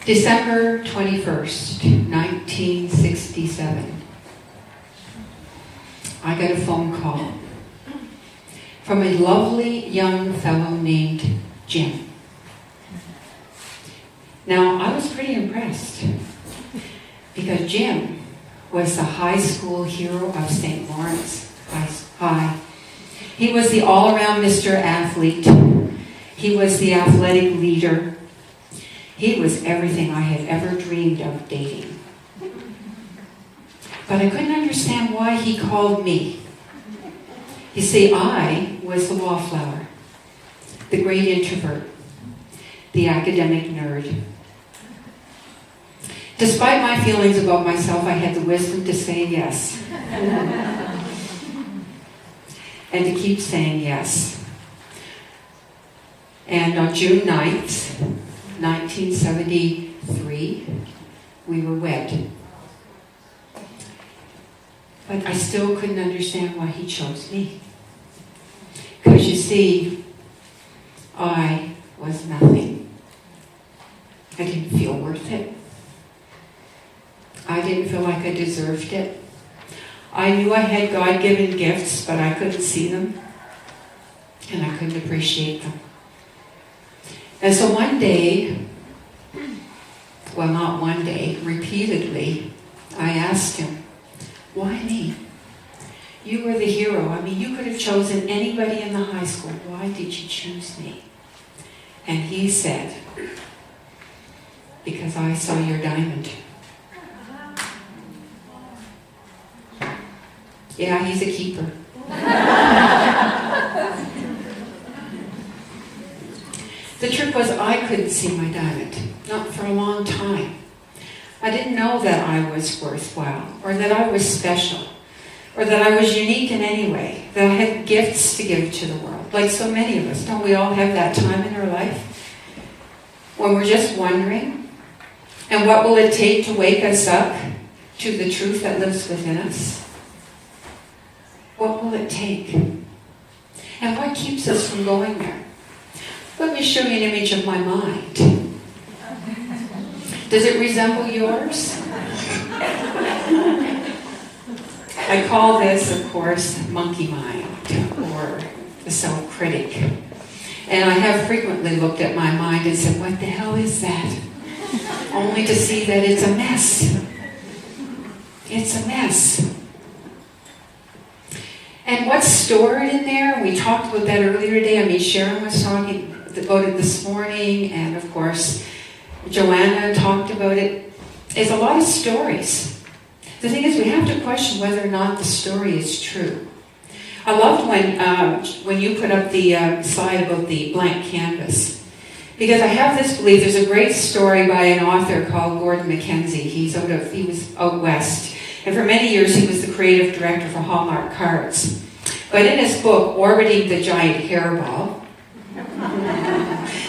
December 21st, 1967. I got a phone call from a lovely young fellow named Jim. Now, I was pretty impressed because Jim was the high school hero of St. Lawrence High. He was the all-around Mr. Athlete. He was the athletic leader. He was everything I had ever dreamed of dating. But I couldn't understand why he called me. You see, I was the wallflower, the great introvert, the academic nerd. Despite my feelings about myself, I had the wisdom to say yes. And to keep saying yes. And on June 9th, 1973, we were wed. But I still couldn't understand why he chose me. Because you see, I was nothing. I didn't feel worth it. I didn't feel like I deserved it. I knew I had God-given gifts, but I couldn't see them. And I couldn't appreciate them. And so one day, well, not one day, repeatedly, I asked him, why me? You were the hero. I mean, you could have chosen anybody in the high school. Why did you choose me? And he said, because I saw your diamond. Yeah, he's a keeper. The trick was I couldn't see my diamond, not for a long time. I didn't know that I was worthwhile, or that I was special, or that I was unique in any way, that I had gifts to give to the world, like so many of us. Don't we all have that time in our life when we're just wondering, and what will it take to wake us up to the truth that lives within us? What will it take? And what keeps us from going there? Let me show you an image of my mind. Does it resemble yours? I call this, of course, monkey mind, or the self-critic. And I have frequently looked at my mind and said, what the hell is that? Only to see that it's a mess. It's a mess. And what's stored in there? We talked about that earlier today. I mean, Sharon was talking about it this morning, and of course, Joanna talked about it. It's a lot of stories. The thing is, we have to question whether or not the story is true. I loved when you put up the slide about the blank canvas, because I have this belief. There's a great story by an author called Gordon Mackenzie. He was out west, and for many years he was the creative director for Hallmark Cards. But in his book, Orbiting the Giant Hairball,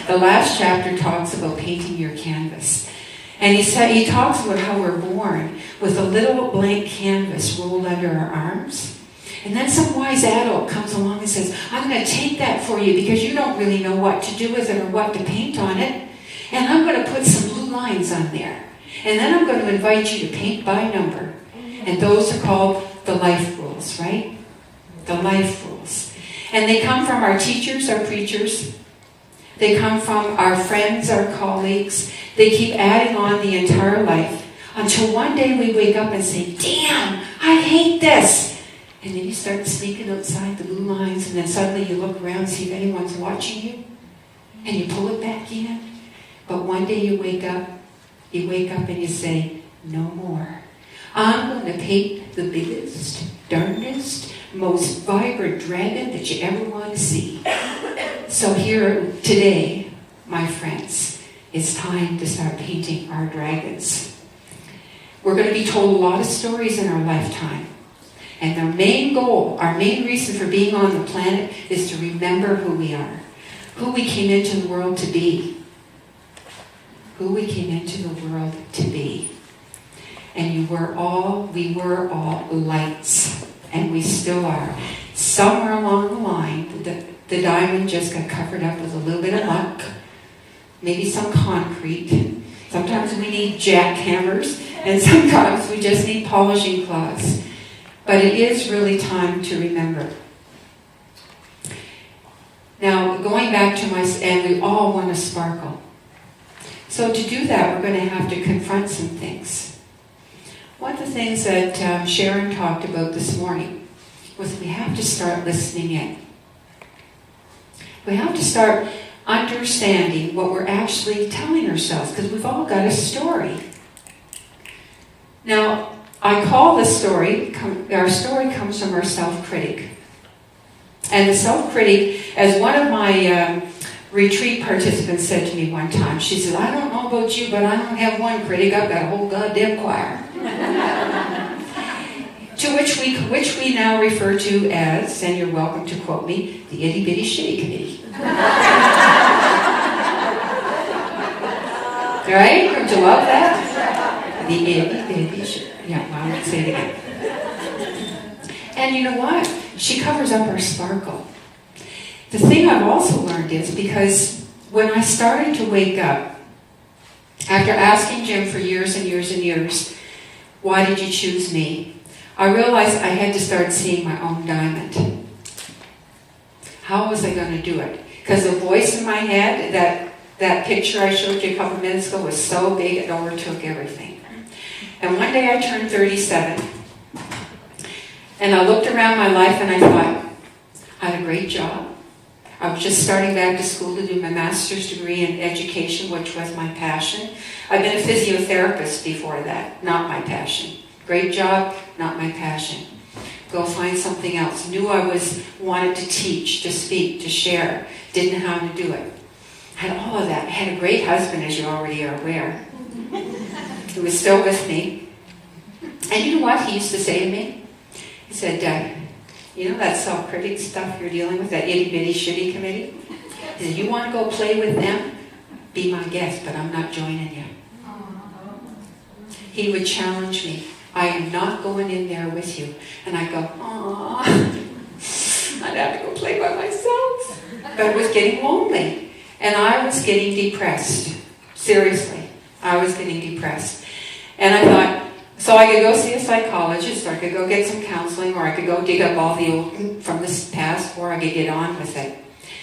the last chapter talks about painting your canvas. And he talks about how we're born with a little blank canvas rolled under our arms. And then some wise adult comes along and says, I'm going to take that for you because you don't really know what to do with it or what to paint on it. And I'm going to put some blue lines on there. And then I'm going to invite you to paint by number. And those are called the life rules, right? The life rules. And they come from our teachers, our preachers. They come from our friends, our colleagues. They keep adding on the entire life until one day we wake up and say, damn, I hate this. And then you start sneaking outside the blue lines, and then suddenly you look around, see if anyone's watching you, and you pull it back in. But one day you wake up and you say, no more. I'm going to paint the biggest, darndest, most vibrant dragon that you ever want to see. So here today, my friends, it's time to start painting our dragons. We're going to be told a lot of stories in our lifetime. And our main goal, our main reason for being on the planet is to remember who we are. Who we came into the world to be. Who we came into the world to be. And we were all lights. And we still are. Somewhere along the line, the diamond just got covered up with a little bit of muck, maybe some concrete. Sometimes we need jackhammers, and sometimes we just need polishing cloths. But it is really time to remember. Now, going back to and we all want to sparkle. So to do that, we're going to have to confront some things. One of the things that Sharon talked about this morning was we have to start listening in. We have to start understanding what we're actually telling ourselves, because we've all got a story. Now, I call this story, our story comes from our self-critic. And the self-critic, as one of my retreat participants said to me one time, she said, I don't know about you, but I don't have one critic, I've got a whole goddamn choir. To which we now refer to as, and you're welcome to quote me, the itty bitty shitty committee. Right? Don't you love that? The itty bitty shitty. Yeah, well, I'm going to say it again. And you know what? She covers up our sparkle. The thing I've also learned is because when I started to wake up, after asking Jim for years and years and years, why did you choose me? I realized I had to start seeing my own diamond. How was I going to do it? Because the voice in my head, that picture I showed you a couple minutes ago was so big it overtook everything. And one day I turned 37, and I looked around my life and I thought, I had a great job. I was just starting back to school to do my master's degree in education, which was my passion. I've been a physiotherapist before that, not my passion. Great job, not my passion. Go find something else. Knew I wanted to teach, to speak, to share. Didn't know how to do it. I had all of that. I had a great husband, as you already are aware, who was still with me. And you know what he used to say to me? He said, you know that self-critic stuff you're dealing with, that itty-bitty shitty committee? He said, you want to go play with them? Be my guest, but I'm not joining you. He would challenge me. I am not going in there with you. And I go, aw, I'd have to go play by myself. But it was getting lonely. And I was getting depressed. Seriously, I was getting depressed. And I thought, so I could go see a psychologist, or I could go get some counseling, or I could go dig up all the old from this past, or I could get on with it.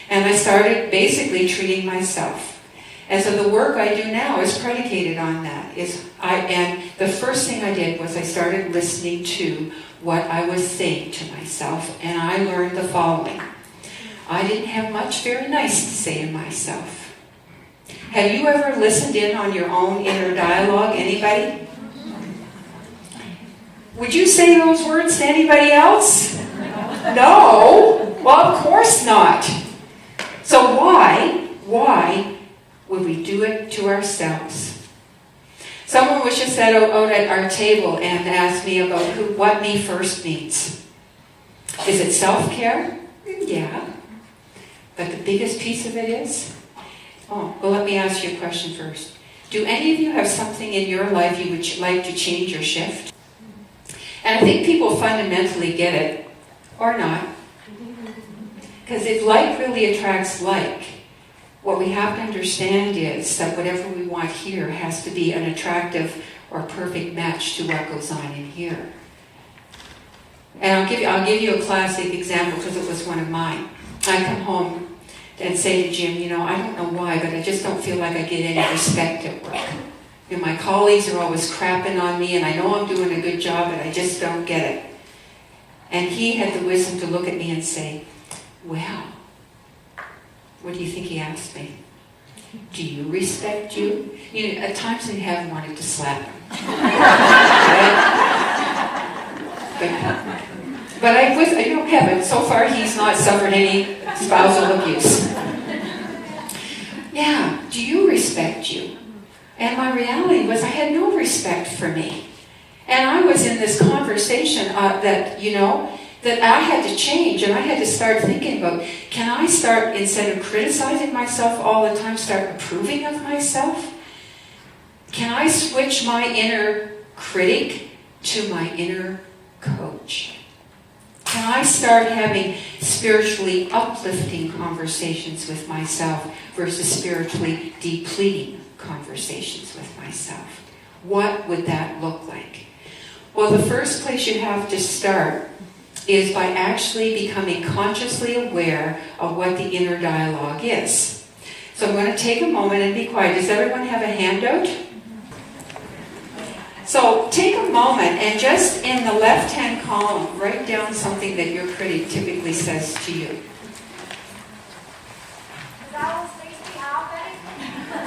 And I started basically treating myself. And so the work I do now is predicated on that. And the first thing I did was I started listening to what I was saying to myself, and I learned the following. I didn't have much very nice to say to myself. Have you ever listened in on your own inner dialogue? Anybody? Would you say those words to anybody else? No. Well, of course not. So why would we do it to ourselves? Someone was just out at our table and asked me about what me first means. Is it self-care? Yeah. But the biggest piece of it is? Oh, well, let me ask you a question first. Do any of you have something in your life you would like to change or shift? And I think people fundamentally get it, or not. Because if like really attracts like, what we have to understand is that whatever we want here has to be an attractive or perfect match to what goes on in here. And I'll give you a classic example because it was one of mine. I come home and say to Jim, you know, I don't know why, but I just don't feel like I get any respect at work. You know, my colleagues are always crapping on me, and I know I'm doing a good job, but I just don't get it. And he had the wisdom to look at me and say, well, what do you think he asked me? Do you respect you? You know, at times I have wanted to slap him. But I don't have it. So far he's not suffered any spousal abuse. Yeah, do you respect you? And my reality was I had no respect for me. And I was in this conversation that I had to change, and I had to start thinking about, can I start, instead of criticizing myself all the time, start approving of myself? Can I switch my inner critic to my inner coach? Can I start having spiritually uplifting conversations with myself versus spiritually depleting conversations with myself. What would that look like? Well, the first place you have to start is by actually becoming consciously aware of what the inner dialogue is. So I'm going to take a moment and be quiet. Does everyone have a handout? So take a moment and just in the left-hand column, write down something that your critic typically says to you.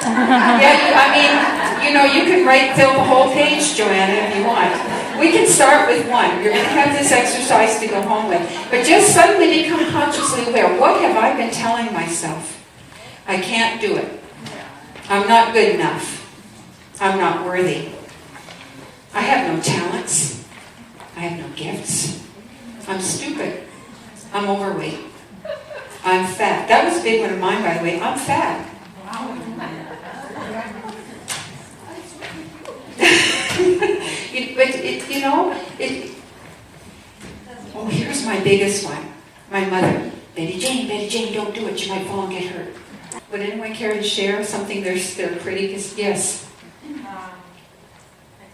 Yeah, you can fill the whole page, Joanna, if you want. We can start with one. You're going to have this exercise to go home with. But just suddenly become consciously aware. What have I been telling myself? I can't do it. I'm not good enough. I'm not worthy. I have no talents. I have no gifts. I'm stupid. I'm overweight. I'm fat. That was a big one of mine, by the way. I'm fat. Oh, here's my biggest one. My mother. Betty Jane, don't do it. You might fall and get hurt. Would anyone care to share something their critic is? Yes. I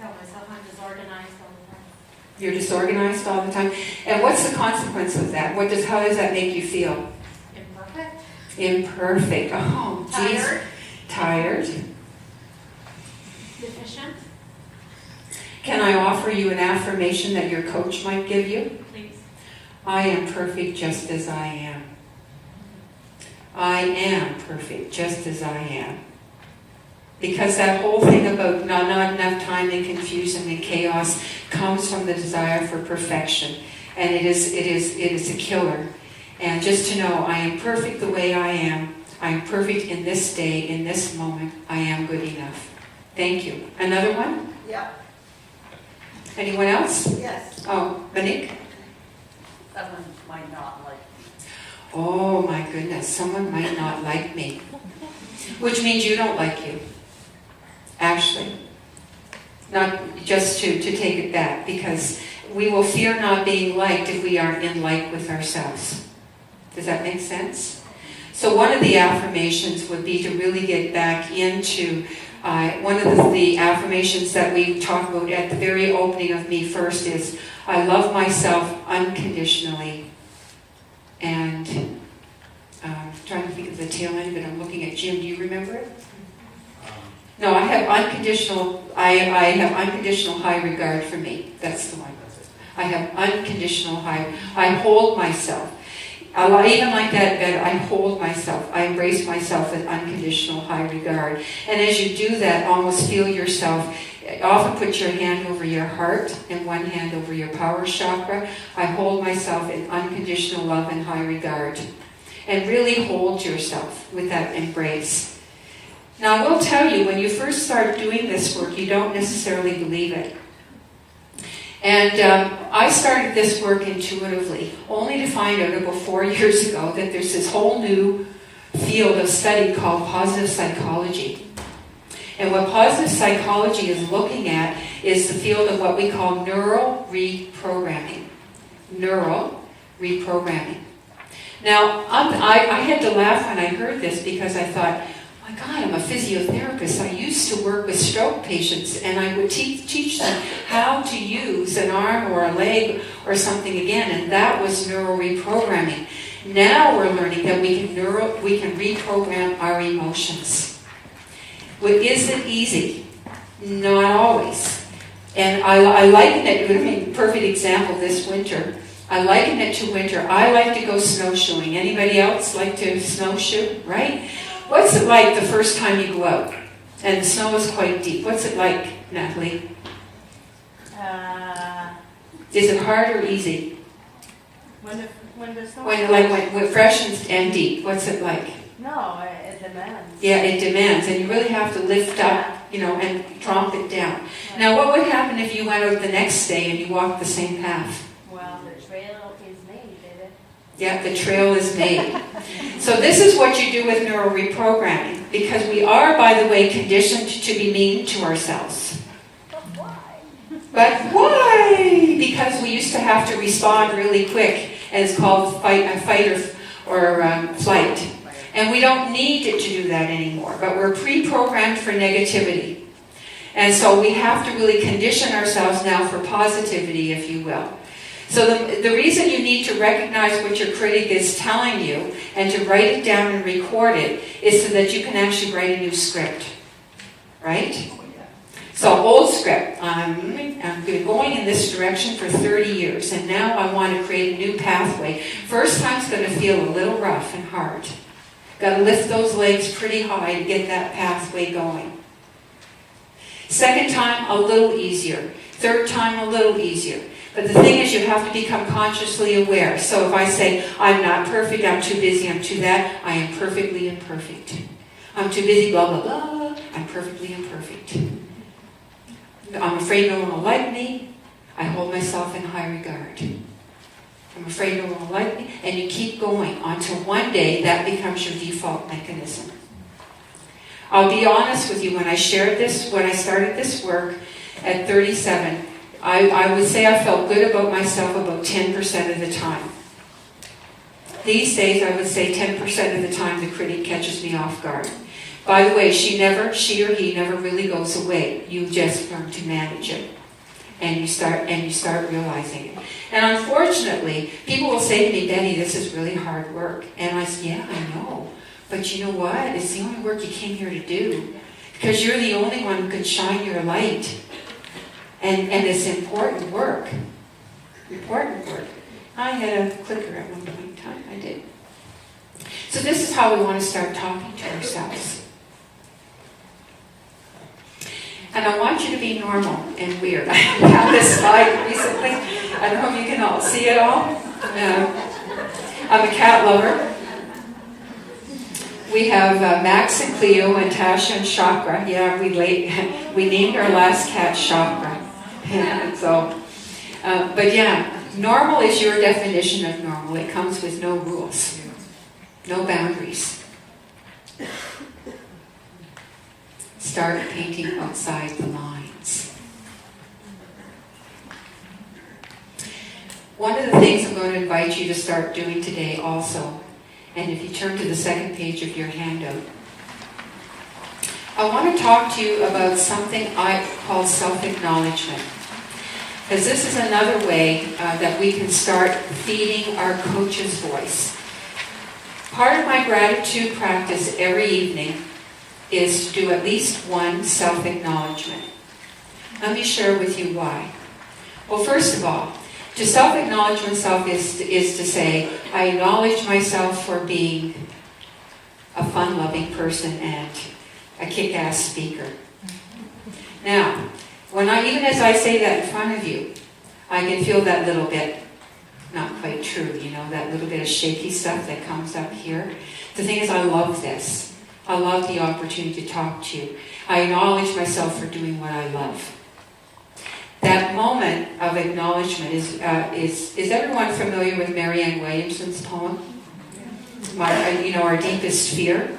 tell myself I'm disorganized all the time. You're disorganized all the time. And what's the consequence of that? How does that make you feel? Imperfect. Imperfect. Oh, geez. Tired. Deficient. Can I offer you an affirmation that your coach might give you? Please. I am perfect just as I am. I am perfect just as I am. Because that whole thing about not enough time and confusion and chaos comes from the desire for perfection. And it is a killer. And just to know I am perfect the way I am perfect in this day, in this moment. I am good enough. Thank you. Another one? Yeah. Anyone else? Yes. Oh, Monique? Someone might not like me. Oh my goodness, someone might not like me. Which means you don't like you. Actually. Not just to take it back, because we will fear not being liked if we aren't in like with ourselves. Does that make sense? So one of the affirmations would be to really get back into one of the affirmations that we talk about at the very opening of Me First is, I love myself unconditionally. And I'm trying to think of the tail end of it. I'm looking at Jim. Do you remember it? No, I have unconditional high regard for me. That's the one. I have unconditional high. I hold myself. Even like that better, I hold myself. I embrace myself with unconditional high regard. And as you do that, almost feel yourself. Often put your hand over your heart and one hand over your power chakra. I hold myself in unconditional love and high regard. And really hold yourself with that embrace. Now, I will tell you, when you first start doing this work, you don't necessarily believe it. And I started this work intuitively, only to find out about 4 years ago that there's this whole new field of study called positive psychology. And what positive psychology is looking at is the field of what we call neural reprogramming. Neural reprogramming. Now, I had to laugh when I heard this because I thought, my God, I'm a physiotherapist. I used to work with stroke patients, and I would teach them how to use an arm or a leg or something again, and that was neural reprogramming. Now we're learning that we can reprogram our emotions. Is it easy? Not always. And I liken it, a perfect example this winter. I liken it to winter. I like to go snowshoeing. Anybody else like to snowshoe, right? What's it like the first time you go out? And the snow is quite deep. What's it like, Natalie? Is it hard or easy? When the snow when fresh and deep, what's it like? No, it demands. Yeah, it demands, and you really have to lift up, and tromp it down. Now, what would happen if you went out the next day and you walked the same path? Well, the trail is made, baby. Yeah, the trail is made. So this is what you do with neural reprogramming, because we are, by the way, conditioned to be mean to ourselves. But why? Because we used to have to respond really quick, and it's called fight or flight. And we don't need to do that anymore, but we're pre-programmed for negativity. And so we have to really condition ourselves now for positivity, if you will. So the reason you need to recognize what your critic is telling you and to write it down and record it is so that you can actually write a new script. Right? So old script, I've been going in this direction for 30 years and now I want to create a new pathway. First time's going to feel a little rough and hard. Got to lift those legs pretty high to get that pathway going. Second time, a little easier. Third time, a little easier. But the thing is, you have to become consciously aware. So if I say, I'm not perfect, I'm too busy, I'm too that, I am perfectly imperfect. I'm too busy, blah, blah, blah, I'm perfectly imperfect. I'm afraid no one will like me, I hold myself in high regard. I'm afraid no one will like me, and you keep going until one day that becomes your default mechanism. I'll be honest with you, when I started this work at 37, I would say I felt good about myself about 10% of the time. These days, I would say 10% of the time the critic catches me off guard. By the way, she or he never really goes away. You just learn to manage it. And you start realizing it. And unfortunately, people will say to me, Betty, this is really hard work. And I say, yeah, I know. But you know what? It's the only work you came here to do. Because you're the only one who can shine your light. And it's important work. Important work. I had a clicker at one point in time. I did. So this is how we want to start talking to ourselves. And I want you to be normal and weird. I have this slide recently. I don't know if you can all see it all. I'm a cat lover. We have Max and Cleo and Tasha and Chakra. Yeah, we named our last cat Chakra. But yeah, normal is your definition of normal. It comes with no rules, no boundaries. Start painting outside the lines. One of the things I'm going to invite you to start doing today also, and if you turn to the second page of your handout, I want to talk to you about something I call self-acknowledgement. Because this is another way that we can start feeding our coach's voice. Part of my gratitude practice every evening is to do at least one self-acknowledgement. Let me share with you why. Well, first of all, to self-acknowledge oneself is to say, I acknowledge myself for being a fun-loving person and a kick-ass speaker. Now, even as I say that in front of you, I can feel that little bit not quite true, that little bit of shaky stuff that comes up here. The thing is, I love this. I love the opportunity to talk to you. I acknowledge myself for doing what I love. That moment of acknowledgement is everyone familiar with Marianne Williamson's poem? Our deepest fear.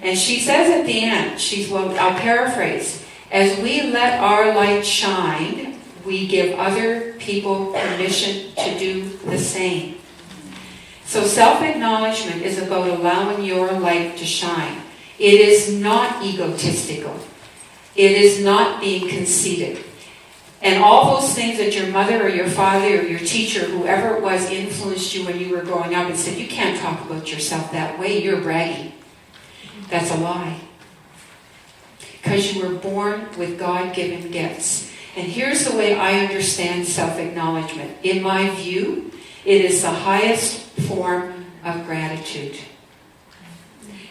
And she says at the end, I'll paraphrase, as we let our light shine, we give other people permission to do the same. So self-acknowledgement is about allowing your light to shine. It is not egotistical. It is not being conceited. And all those things that your mother or your father or your teacher, whoever it was, influenced you when you were growing up and said, you can't talk about yourself that way, you're bragging. That's a lie. Because you were born with God-given gifts. And here's the way I understand self-acknowledgement. In my view, it is the highest form of gratitude.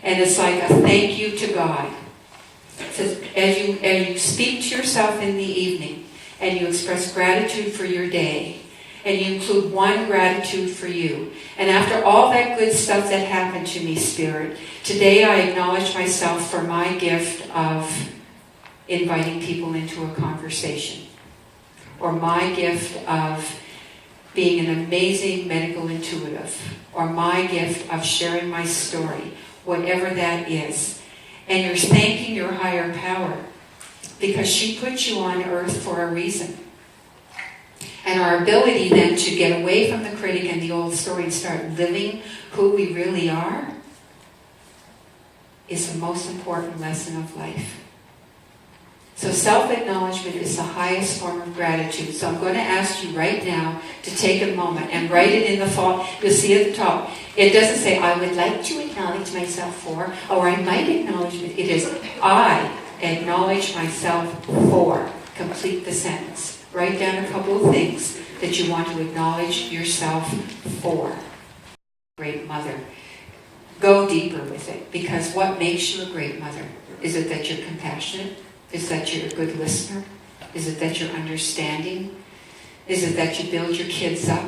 And it's like a thank you to God. It says, as you speak to yourself in the evening, and you express gratitude for your day, and you include one gratitude for you. And after all that good stuff that happened to me, Spirit, today I acknowledge myself for my gift of inviting people into a conversation, or my gift of being an amazing medical intuitive, or my gift of sharing my story, whatever that is. And you're thanking your higher power because she put you on earth for a reason. And our ability then to get away from the critic and the old story and start living who we really are is the most important lesson of life. So self-acknowledgement is the highest form of gratitude. So I'm going to ask you right now to take a moment and write it in the fall. You'll see at the top. It doesn't say, I would like to acknowledge myself for, or I might acknowledge it. It is, I acknowledge myself for. Complete the sentence. Write down a couple of things that you want to acknowledge yourself for. Great mother. Go deeper with it, because what makes you a great mother? Is it that you're compassionate? Is that you're a good listener? Is it that you're understanding? Is it that you build your kids up?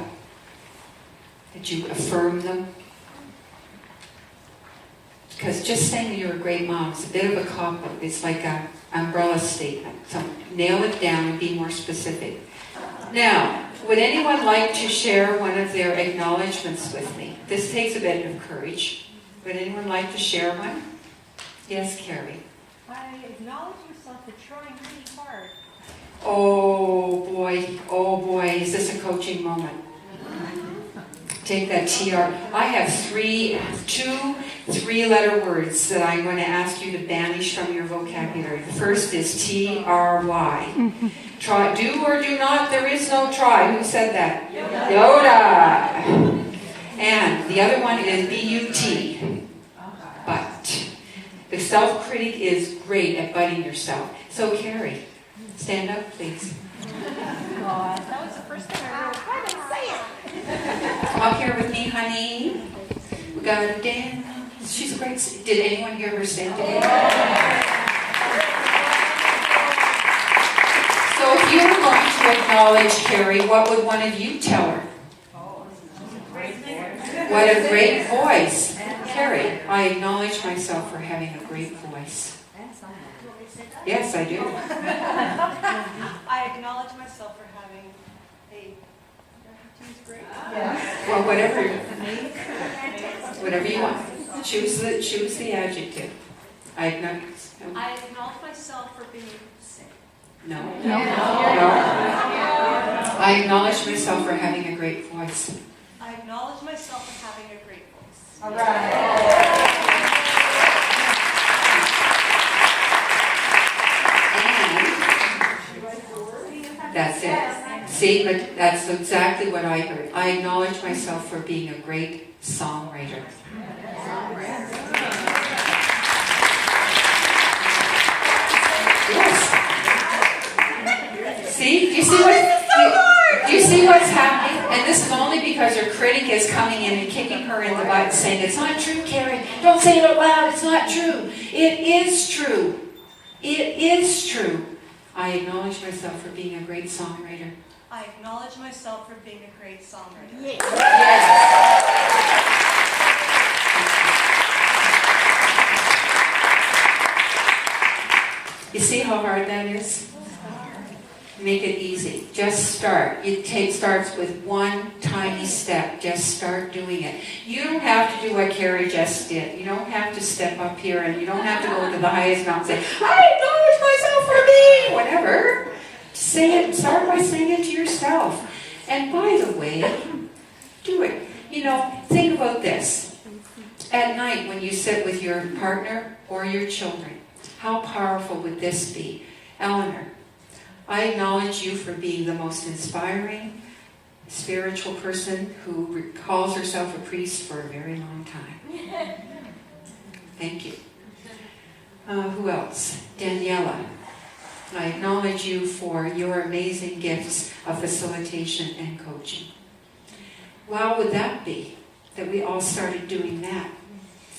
That you affirm them? Because just saying that you're a great mom is a bit of a cop-out. It's like an umbrella statement. So nail it down and be more specific. Now, would anyone like to share one of their acknowledgements with me? This takes a bit of courage. Would anyone like to share one? Yes, Carrie. I acknowledge myself for trying really hard. Oh boy, is this a coaching moment? Take that TR. I have two three-letter words that I'm going to ask you to banish from your vocabulary. The first is TRY. Try, do or do not, there is no try. Who said that? Yoda. And the other one is BUT. But. The self-critic is great at butting yourself. So Carrie, stand up, please. That was the first thing I wrote. I didn't say it. Come up here with me, honey. We got a dance. She's a great. Did anyone hear her sing today? So if you were going to acknowledge Carrie, what would one of you tell her? What a great voice. Carrie, I acknowledge myself for having a great voice. Yes, I do. I acknowledge myself for having a... Well, whatever you want. Choose the adjective. I acknowledge myself for being sick. No. I acknowledge myself for having a great voice. I acknowledge myself for having a great voice. All right. That's it. See, but that's exactly what I heard. I acknowledge myself for being a great songwriter. Yes. See? Do you see what's happening? And this is only because her critic is coming in and kicking her in the butt and saying, it's not true, Carrie. Don't say it out loud. It's not true. It is true. It is true. I acknowledge myself for being a great songwriter. I acknowledge myself for being a great songwriter. Yes. You see how hard that is? Make it easy. Just start. It starts with one tiny step. Just start doing it. You don't have to do what Carrie just did. You don't have to step up here and you don't have to go to the highest mountain and say, I acknowledge myself for me, whatever. Say it. Start by saying it to yourself. And by the way, do it. Think about this. At night when you sit with your partner or your children, how powerful would this be? Eleanor, I acknowledge you for being the most inspiring spiritual person who calls herself a priest for a very long time. Thank you. Who else? Daniela, I acknowledge you for your amazing gifts of facilitation and coaching. Wow, would that be that we all started doing that?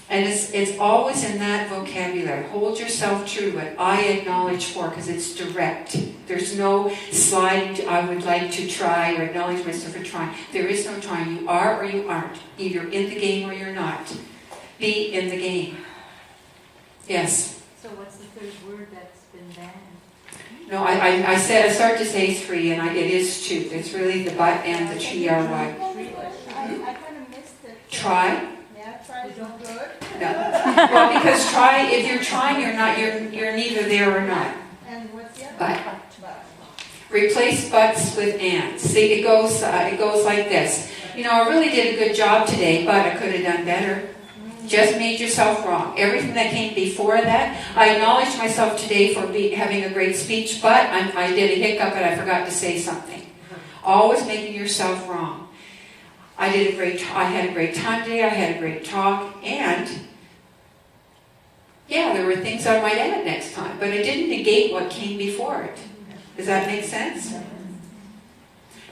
And it's always in that vocabulary. Hold yourself true to it. I acknowledge for, because it's direct. There's no sliding, I would like to try, or acknowledge myself for trying. There is no trying. You are or you aren't. Either in the game or you're not. Be in the game. Yes? So what's the third word that's been banned? No, I said, I start to say 3, and it is 2. It's really the but and the TRY. I kind of missed it. Try? Yeah, try is no good. No. Well, because try, if you're trying, you're neither there or not. And what's the other? But. Replace buts with ands. See, it goes like this. I really did a good job today, but I could have done better. Just made yourself wrong. Everything that came before that, I acknowledged myself today for having a great speech, but I did a hiccup and I forgot to say something. Always making yourself wrong. I had a great time today, I had a great talk, and yeah, there were things I might add next time, but it didn't negate what came before it. Does that make sense?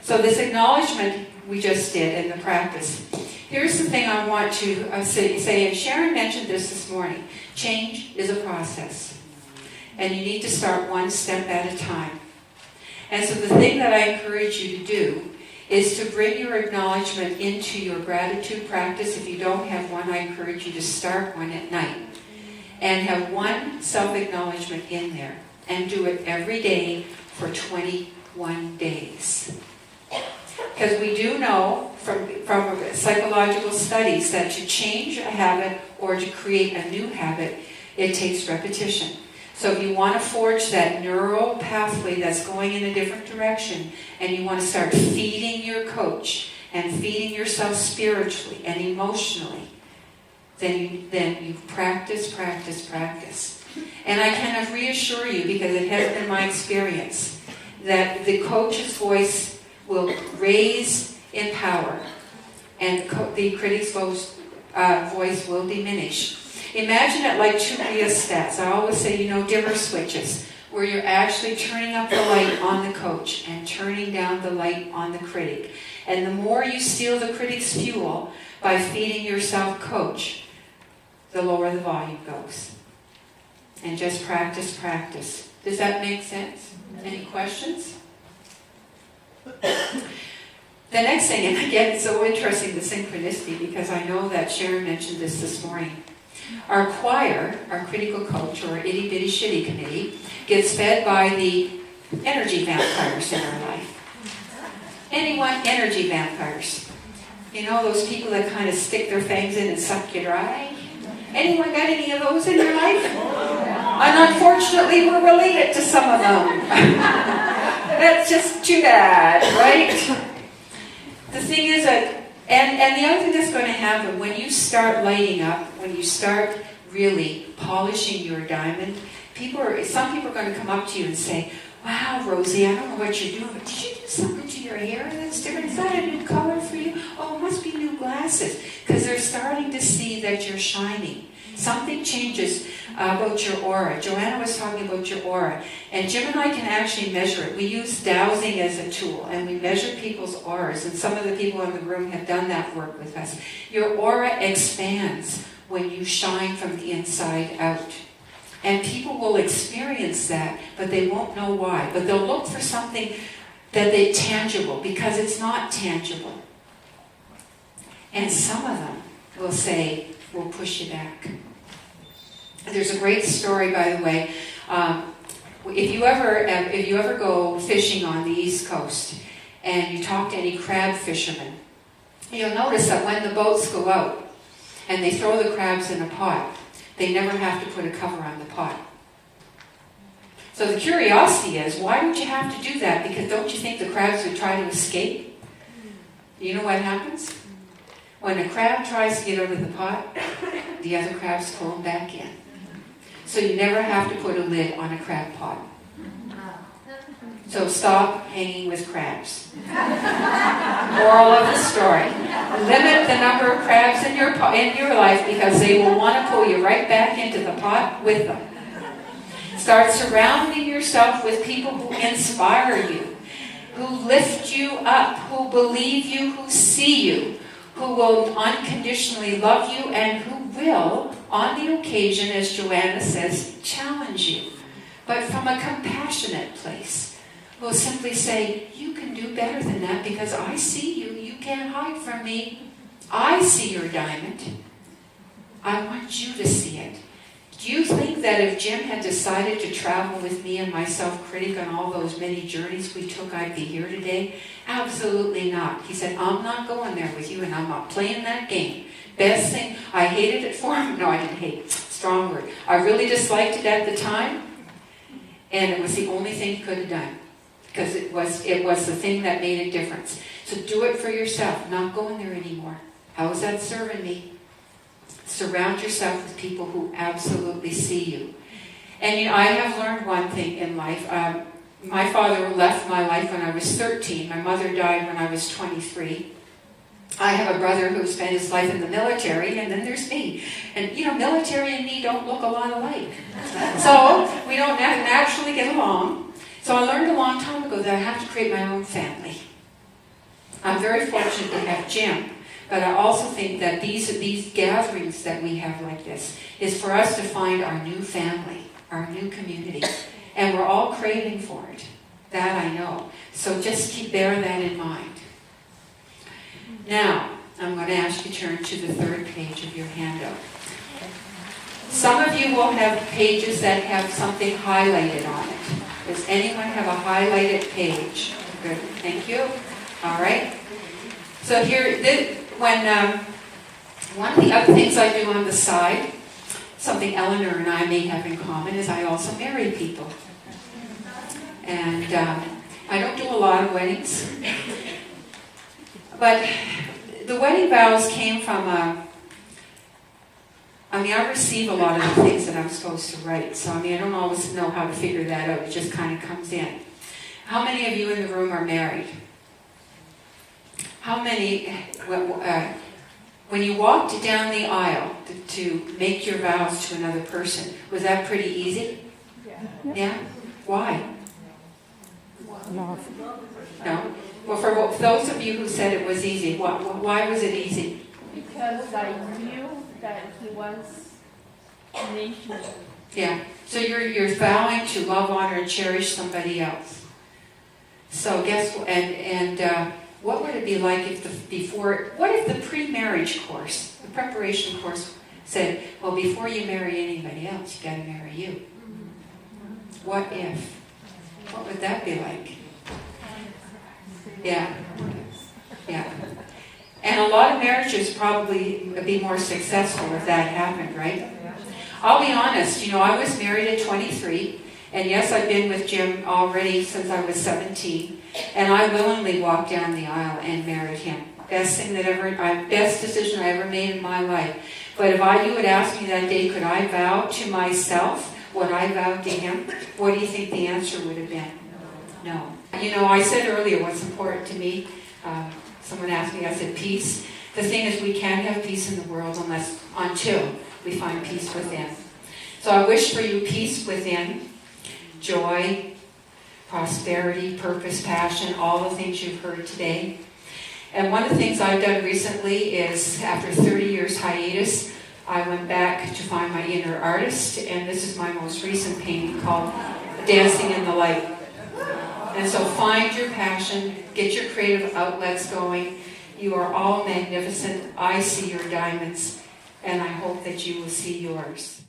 So this acknowledgement we just did in the practice. Here's the thing I want to say, and Sharon mentioned this morning. Change is a process. And you need to start one step at a time. And so the thing that I encourage you to do is to bring your acknowledgement into your gratitude practice. If you don't have one, I encourage you to start one at night. And have one self-acknowledgement in there. And do it every day for 21 days. Because we do know from psychological studies that to change a habit or to create a new habit, it takes repetition. So if you want to forge that neural pathway that's going in a different direction, and you want to start feeding your coach and feeding yourself spiritually and emotionally, then you practice. And I kind of reassure you, because it has been my experience, that the coach's voice will raise in power and the critic's voice will diminish. Imagine it like two rheostats. I always say, dimmer switches, where you're actually turning up the light on the coach and turning down the light on the critic. And the more you steal the critic's fuel by feeding yourself coach, the lower the volume goes. And just practice. Does that make sense? Any questions? The next thing, and again, it's so interesting, the synchronicity, because I know that Sharon mentioned this morning. Our choir, our critical coach, or our itty-bitty shitty committee, gets fed by the energy vampires in our life. Anyone? Energy vampires. Those people that kind of stick their fangs in and suck you dry? Anyone got any of those in your life? And unfortunately, we're related to some of them. That's just too bad, right? The thing is that, and the other thing that's going to happen, when you start lighting up, when you start really polishing your diamond, some people are going to come up to you and say, wow, Rosie, I don't know what you're doing, but did you do something to your hair that's different? Is that a new color for you? Oh, it must be new glasses. Because they're starting to see that you're shining. Something changes about your aura. Joanna was talking about your aura. And Jim and I can actually measure it. We use dowsing as a tool, and we measure people's auras. And some of the people in the room have done that work with us. Your aura expands when you shine from the inside out. And people will experience that, but they won't know why. But they'll look for something that's tangible, because it's not tangible. And some of them will say, we'll push you back. There's a great story, by the way. If you ever go fishing on the East Coast and you talk to any crab fishermen, you'll notice that when the boats go out and they throw the crabs in a pot, they never have to put a cover on the pot. So the curiosity is, why would you have to do that? Because don't you think the crabs would try to escape? You know what happens? When a crab tries to get out of the pot, the other crabs pull him back in. So you never have to put a lid on a crab pot. So stop hanging with crabs. Moral of the story. Limit the number of crabs in your life, because they will want to pull you right back into the pot with them. Start surrounding yourself with people who inspire you, who lift you up, who believe you, who see you, who will unconditionally love you, and who will, on the occasion, as Joanna says, challenge you. But from a compassionate place. Who will simply say, you can do better than that, because I see you. You can't hide from me. I see your diamond. I want you to see it. Do you think that if Jim had decided to travel with me and my self-critic on all those many journeys we took, I'd be here today? Absolutely not. He said, I'm not going there with you, and I'm not playing that game. Best thing, I hated it for him. No, I didn't hate it. Strong word. I really disliked it at the time, and it was the only thing he could have done, because it was the thing that made a difference. So do it for yourself. Not going there anymore. How is that serving me? Surround yourself with people who absolutely see you. And you know, I have learned one thing in life. My father left my life when I was 13. My mother died when I was 23. I have a brother who spent his life in the military, and then there's me. And, you know, military and me don't look a lot alike. So we don't naturally get along. So I learned a long time ago that I have to create my own family. I'm very fortunate to have Jim, but I also think that these gatherings that we have like this is for us to find our new family, our new community. And we're all craving for it. That I know. So just bear that in mind. Now, I'm going to ask you to turn to the third page of your handout. Some of you will have pages that have something highlighted on it. Does anyone have a highlighted page? Good, thank you. All right. So here, one of the other things I do on the side, something Eleanor and I may have in common, is I also marry people. And I don't do a lot of weddings. But the wedding vows came from I receive a lot of the things that I'm supposed to write. So, I don't always know how to figure that out. It just kind of comes in. How many of you in the room are married? How many, when you walked down the aisle to make your vows to another person, was that pretty easy? Yeah? Why? No? Well, for those of you who said it was easy, why was it easy? Because I knew that he was nation. Yeah. So you're vowing to love, honor, and cherish somebody else. So guess what? And what would it be like if the pre-marriage course, the preparation course, said, well, before you marry anybody else, you got to marry you. What if? What would that be like? Yeah. Yeah. And a lot of marriages probably would be more successful if that happened, right? I'll be honest, I was married at 23, and yes, I've been with Jim already since I was 17, and I willingly walked down the aisle and married him. Best decision I ever made in my life. But if you would ask me that day, could I vow to myself what I vowed to him? What do you think the answer would have been? No. I said earlier what's important to me. Someone asked me, I said peace. The thing is, we can't have peace in the world until we find peace within. So I wish for you peace within, joy, prosperity, purpose, passion, all the things you've heard today. And one of the things I've done recently is, after 30 years hiatus, I went back to find my inner artist, and this is my most recent painting called Dancing in the Light. And so find your passion, get your creative outlets going. You are all magnificent. I see your diamonds, and I hope that you will see yours.